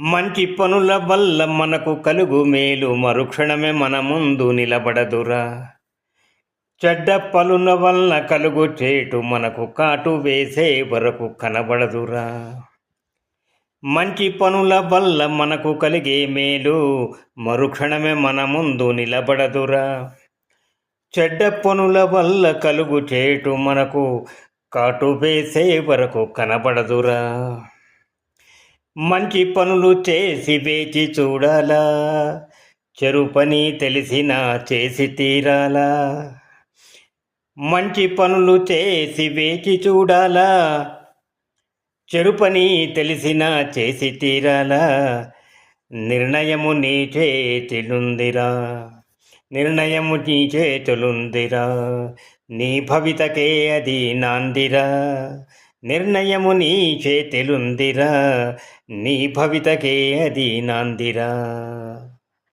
మంచి పనుల వల్ల మనకు కలుగు మేలు మరుక్షణమే మన ముందు నిలబడదురా. చెడ్డ పనుల వల్ల కలుగు చేటు మనకు కాటు వేసే వరకు కనబడదురా. మంచి పనుల వల్ల మనకు కలిగే మేలు మరుక్షణమే మన ముందు నిలబడదురా. చెడ్డ పనుల వల్ల కలుగు చేటు మనకు కాటు వేసే వరకు కనబడదురా. మంచి పనులు చేసి వేచి చూడాలా, చెరు పని తెలిసినా చేసి తీరాలా. మంచి పనులు చేసి వేచి చూడాలా, చెరు పని తెలిసినా చేసి తీరాలా. నిర్ణయము నీ చేతిలుందిరా, నిర్ణయము నీ చేతులుందిరా, నీ భవితకే అది నాందిరా. నిర్ణయము నీ చేతిలుందిరా, నీ భవితకే అది నాందిరా.